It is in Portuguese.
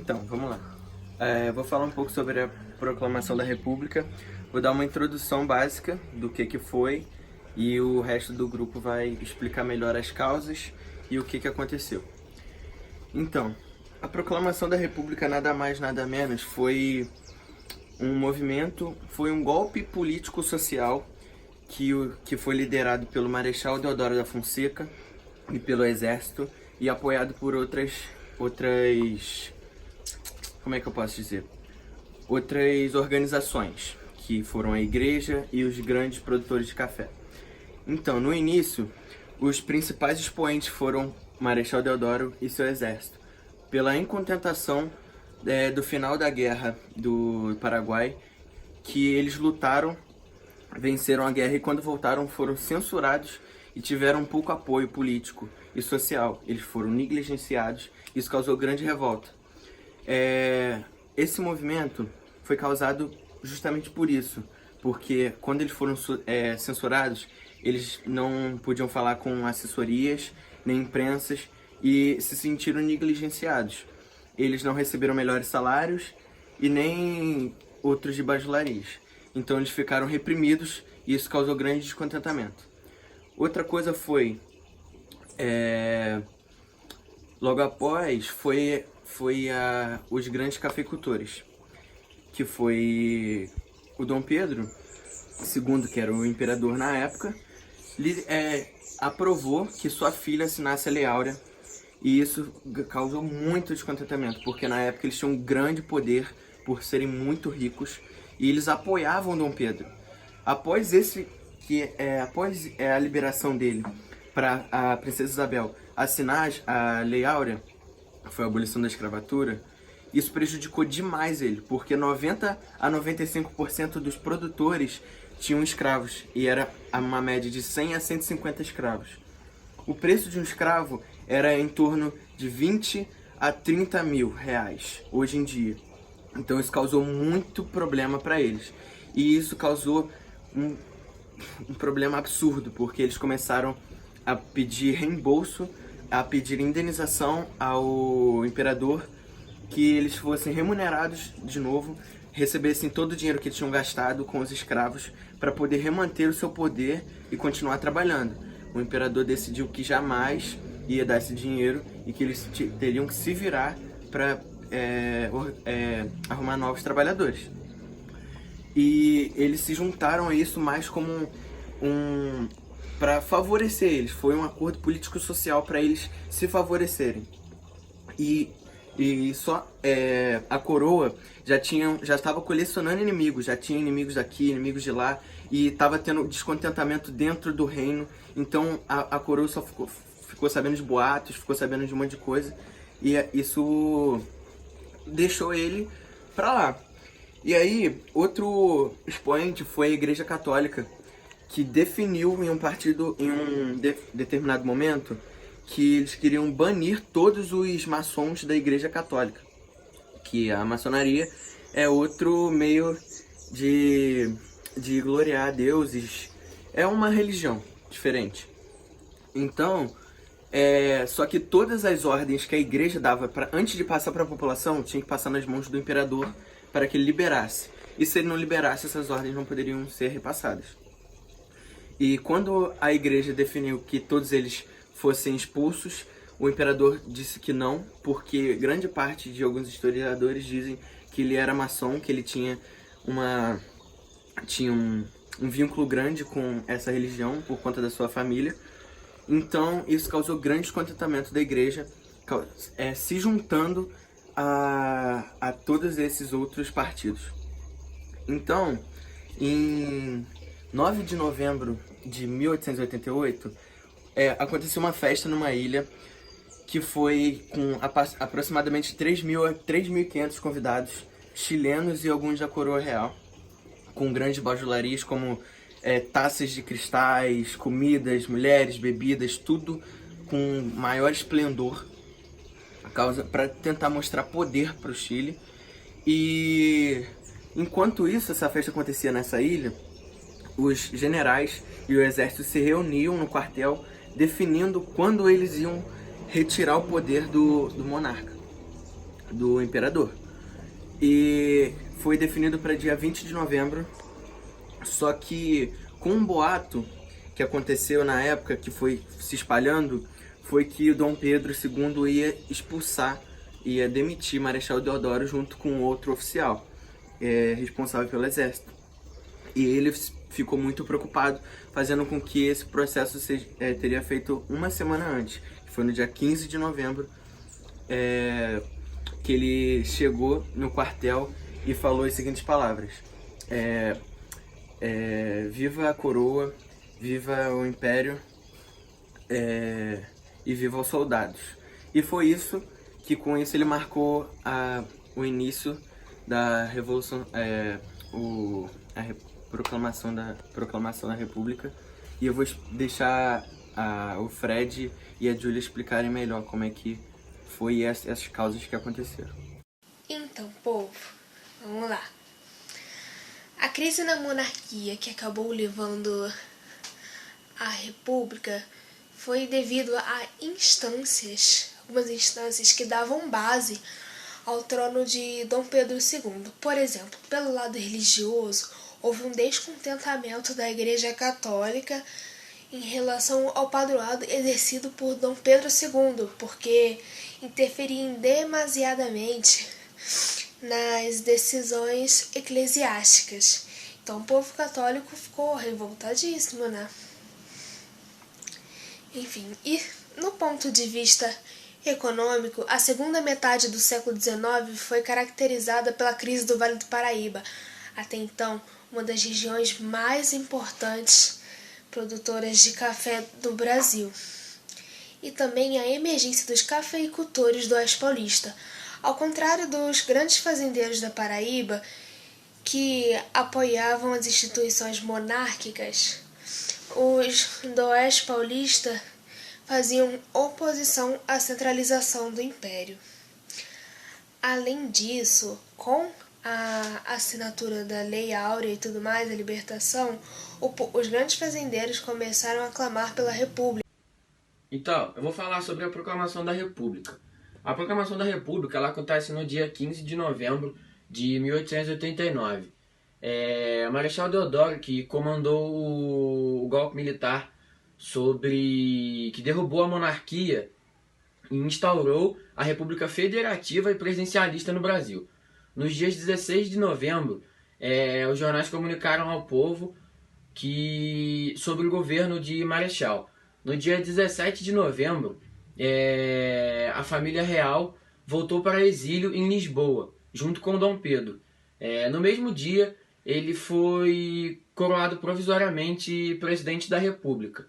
Então, vamos lá. Vou falar um pouco sobre a Proclamação da República. Vou dar uma introdução básica do que foi e o resto do grupo vai explicar melhor as causas e o que aconteceu. Então, a Proclamação da República nada mais nada menos foi um movimento, foi um golpe político-social que foi liderado pelo Marechal Deodoro da Fonseca e pelo Exército e apoiado por outras, como é que eu posso dizer? Outras organizações, que foram a igreja e os grandes produtores de café. Então, no início, os principais expoentes foram Marechal Deodoro e seu exército. Pela incontentação do final da Guerra do Paraguai, que eles lutaram, venceram a guerra e quando voltaram foram censurados e tiveram pouco apoio político e social. Eles foram negligenciados, isso causou grande revolta. Esse movimento foi causado justamente por isso, porque quando eles foram censurados, eles não podiam falar com assessorias, nem imprensas, e se sentiram negligenciados. Eles não receberam melhores salários e nem outros de bajularias. Então eles ficaram reprimidos e isso causou grande descontentamento. Outra coisa foi, logo após, foi os grandes cafeicultores, que foi o Dom Pedro II, que era o imperador na época, aprovou que sua filha assinasse a Lei Áurea, e isso causou muito descontentamento, porque na época eles tinham um grande poder por serem muito ricos, e eles apoiavam Dom Pedro. Após a liberação dele para a princesa Isabel assinar a Lei Áurea, foi a abolição da escravatura, isso prejudicou demais ele, porque 90 a 95% dos produtores tinham escravos, e era uma média de 100 a 150 escravos. O preço de um escravo era em torno de 20 a 30 mil reais, hoje em dia. Então isso causou muito problema para eles. E isso causou um problema absurdo, porque eles começaram a pedir reembolso, a pedir indenização ao imperador, que eles fossem remunerados de novo, recebessem todo o dinheiro que tinham gastado com os escravos para poder remanter o seu poder e continuar trabalhando. O imperador decidiu que jamais ia dar esse dinheiro e que eles teriam que se virar para arrumar novos trabalhadores. E eles se juntaram a isso mais como para favorecer eles. Foi um acordo político-social para eles se favorecerem. E só a coroa já estava colecionando inimigos, já tinha inimigos daqui, inimigos de lá, e estava tendo descontentamento dentro do reino. Então a coroa só ficou sabendo de boatos, ficou sabendo de um monte de coisa, e isso deixou ele pra lá. E aí, outro expoente foi a Igreja Católica, que definiu em um determinado momento que eles queriam banir todos os maçons da Igreja Católica, que a maçonaria é outro meio de gloriar deuses, é uma religião diferente. Então, só que todas as ordens que a igreja dava antes de passar para a população, tinha que passar nas mãos do imperador para que ele liberasse. E se ele não liberasse, essas ordens não poderiam ser repassadas. E quando a igreja definiu que todos eles fossem expulsos, o imperador disse que não, porque grande parte de alguns historiadores dizem que ele era maçom, que ele tinha um vínculo grande com essa religião por conta da sua família. Então isso causou grande descontentamento da igreja, se juntando a todos esses outros partidos. Então, em 9 de novembro de 1888, aconteceu uma festa numa ilha que foi com aproximadamente 3.000 a 3.500 convidados chilenos e alguns da coroa real, com grandes bajularias como taças de cristais, comidas, mulheres, bebidas, tudo com maior esplendor, para tentar mostrar poder para o Chile. E enquanto isso, essa festa acontecia nessa ilha, os generais e o exército se reuniam no quartel, definindo quando eles iam retirar o poder do monarca. do imperador. E foi definido para dia 20 de novembro, só que com um boato que aconteceu na época, que foi se espalhando, foi que o Dom Pedro II ia expulsar, ia demitir Marechal Deodoro junto com outro oficial responsável pelo exército. E ele ficou muito preocupado, fazendo com que esse processo teria feito uma semana antes, que foi no dia 15 de novembro, que ele chegou no quartel e falou as seguintes palavras: viva a coroa, viva o império e viva os soldados. E foi isso que, com isso, ele marcou o início da Revolução, proclamação da República. E eu vou deixar o Fred e a Júlia explicarem melhor como é que foi essas causas que aconteceram. Então, povo, vamos lá. A crise na monarquia que acabou levando a República foi devido a algumas instâncias que davam base ao trono de Dom Pedro II. Por exemplo, pelo lado religioso, houve um descontentamento da Igreja Católica em relação ao padroado exercido por Dom Pedro II, porque interferia demasiadamente nas decisões eclesiásticas. Então o povo católico ficou revoltadíssimo, né? Enfim, e no ponto de vista econômico, a segunda metade do século XIX foi caracterizada pela crise do Vale do Paraíba, até então uma das regiões mais importantes produtoras de café do Brasil, e também a emergência dos cafeicultores do Oeste Paulista. Ao contrário dos grandes fazendeiros da Paraíba, que apoiavam as instituições monárquicas, os do Oeste Paulista faziam oposição à centralização do Império. Além disso, com a assinatura da Lei Áurea e tudo mais, a libertação, os grandes fazendeiros começaram a clamar pela República. Então, eu vou falar sobre a Proclamação da República. A Proclamação da República ela acontece no dia 15 de novembro de 1889. Marechal Deodoro, que comandou o golpe militar que derrubou a monarquia e instaurou a República Federativa e Presidencialista no Brasil. Nos dias 16 de novembro, os jornais comunicaram ao povo sobre o governo de Marechal. No dia 17 de novembro, a família real voltou para exílio em Lisboa, junto com Dom Pedro. No mesmo dia, ele foi coroado provisoriamente presidente da República.